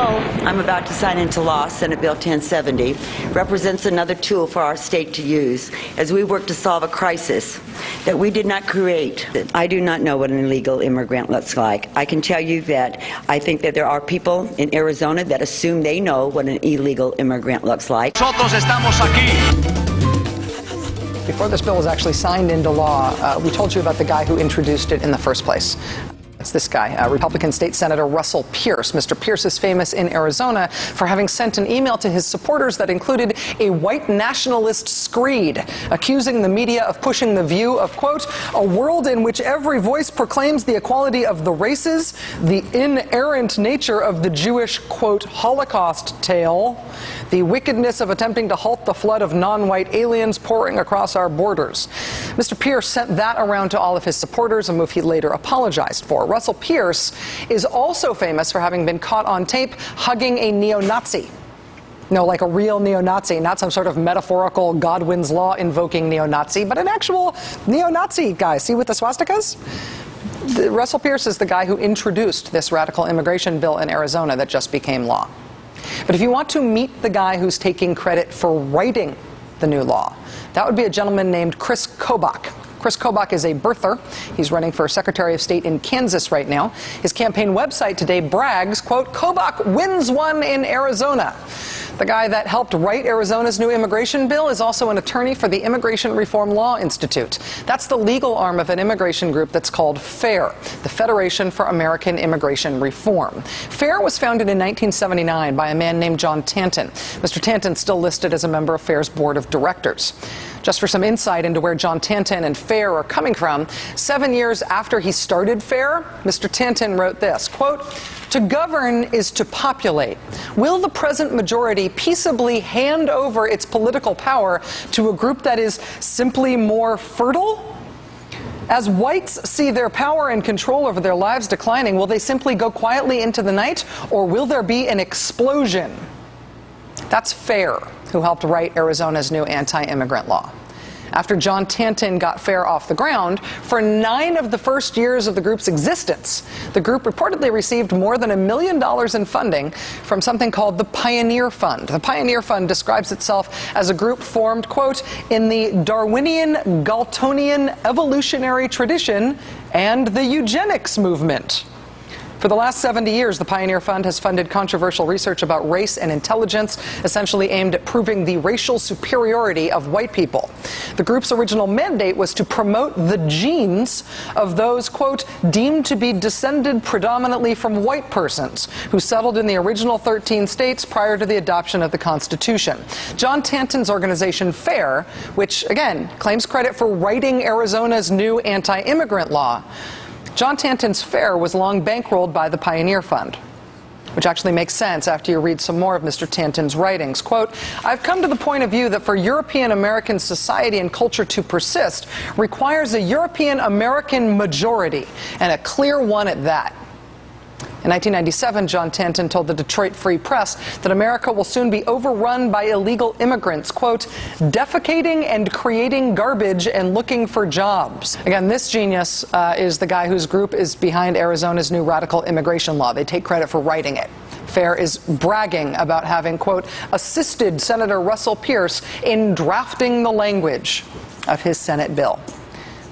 bill I'm about to sign into law, Senate Bill 1070, represents another tool for our state to use as we work to solve a crisis that we did not create. I do not know what an illegal immigrant looks like. I can tell you that I think that there are people in Arizona that assume they know what an illegal immigrant looks like. Nosotros estamos aquí. Before this bill was actually signed into law, we told you about the guy who introduced it in the first place. It's this guy, Republican State Senator Russell Pierce. Mr. Pierce is famous in Arizona for having sent an email to his supporters that included a white nationalist screed, accusing the media of pushing the view of, quote, a world in which every voice proclaims the equality of the races, the inerrant nature of the Jewish, quote, Holocaust tale, the wickedness of attempting to halt the flood of non-white aliens pouring across our borders. Mr. Pierce sent that around to all of his supporters, a move he later apologized for. Russell Pierce is also famous for having been caught on tape hugging a neo-Nazi. No, like a real neo-Nazi, not some sort of metaphorical Godwin's Law invoking neo-Nazi, but an actual neo-Nazi guy. See with the swastikas? Russell Pierce is the guy who introduced this radical immigration bill in Arizona that just became law. But if you want to meet the guy who's taking credit for writing the new law, that would be a gentleman named Chris Kobach. Chris Kobach is a birther. He's running for Secretary of State in Kansas right now. His campaign website today brags, quote, Kobach wins one in Arizona. The guy that helped write Arizona's new immigration bill is also an attorney for the Immigration Reform Law Institute. That's the legal arm of an immigration group that's called FAIR, the Federation for American Immigration Reform. FAIR was founded in 1979 by a man named John Tanton. Mr. Tanton's still listed as a member of FAIR's board of directors. Just for some insight into where John Tanton and FAIR are coming from, 7 years after he started FAIR, Mr. Tanton wrote this, quote, to govern is to populate. Will the present majority peaceably hand over its political power to a group that is simply more fertile? As whites see their power and control over their lives declining, will they simply go quietly into the night, or will there be an explosion? That's FAIR, who helped write Arizona's new anti-immigrant law. After John Tanton got FAIR off the ground, for 9 of the first years of the group's existence, the group reportedly received more than $1 million in funding from something called the Pioneer Fund. The Pioneer Fund describes itself as a group formed, quote, in the Darwinian Galtonian evolutionary tradition and the eugenics movement. For the last 70 years, the Pioneer Fund has funded controversial research about race and intelligence, essentially aimed at proving the racial superiority of white people. The group's original mandate was to promote the genes of those, quote, deemed to be descended predominantly from white persons who settled in the original 13 states prior to the adoption of the Constitution. John Tanton's organization, FAIR, which, again, claims credit for writing Arizona's new anti-immigrant law, John Tanton's FAIR was long bankrolled by the Pioneer Fund, which actually makes sense after you read some more of Mr. Tanton's writings. Quote, I've come to the point of view that for European American society and culture to persist requires a European American majority, and a clear one at that. In 1997, John Tanton told the Detroit Free Press that America will soon be overrun by illegal immigrants, quote, defecating and creating garbage and looking for jobs. Again, this genius is the guy whose group is behind Arizona's new radical immigration law. They take credit for writing it. FAIR is bragging about having, quote, assisted Senator Russell Pierce in drafting the language of his Senate bill.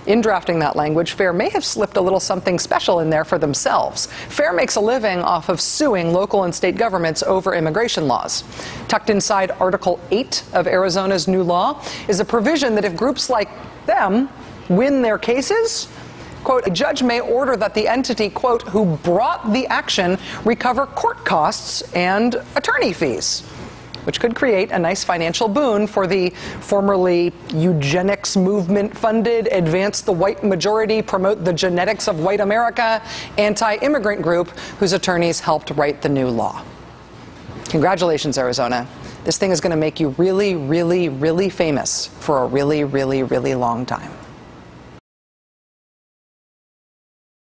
In drafting that language, FAIR may have slipped a little something special in there for themselves. FAIR makes a living off of suing local and state governments over immigration laws. Tucked inside Article 8 of Arizona's new law is a provision that if groups like them win their cases, quote, a judge may order that the entity, quote, who brought the action recover court costs and attorney fees, which could create a nice financial boon for the formerly eugenics movement funded, advance the white majority, promote the genetics of white America anti-immigrant group whose attorneys helped write the new law. Congratulations, Arizona. This thing is going to make you really, really, really famous for a really, really, really long time.